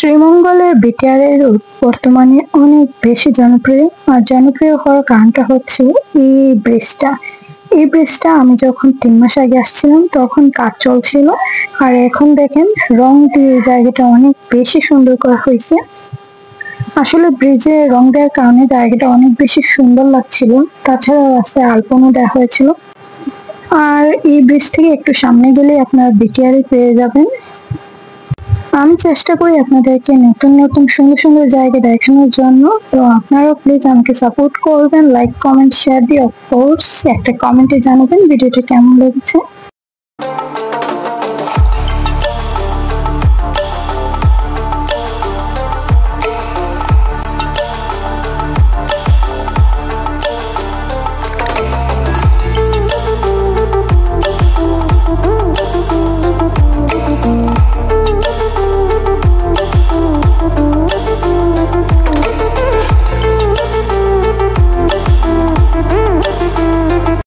শ্রীমঙ্গলের বিটিআরএ রুট বর্তমানে অনেক বেশি জনপ্রিয়। আর জনপ্রিয় হওয়ার কারণটা হচ্ছে এই ব্রিজটা। এই ব্রিজটা আমি যখন 3 মাস আগে আসছিলাম তখন কাজ চলছিল, আর এখন দেখেন রং দিয়ে এই জায়গাটা অনেক বেশি সুন্দর করা হয়েছে। আসলে ব্রিজে রং দেওয়ার কারণে জায়গাটা অনেক বেশি সুন্দর লাগছিল। তাছাড়া রাস্তায় আলপনা দেওয়া হয়েছিল। আর এই ব্রিজ থেকে একটু সামনে গেলে আপনারা বিটিআরএ পেয়ে যাবেন। আমি চেষ্টা করি আপনাদেরকে নতুন নতুন সুন্দর সুন্দর জায়গা দেখানোর জন্য। তো আপনারাও প্লিজ আমাকে সাপোর্ট করবেন, লাইক কমেন্ট শেয়ার দিয়ে অফকোর্স একটা কমেন্টে জানাবেন ভিডিওটা কেমন লেগেছে।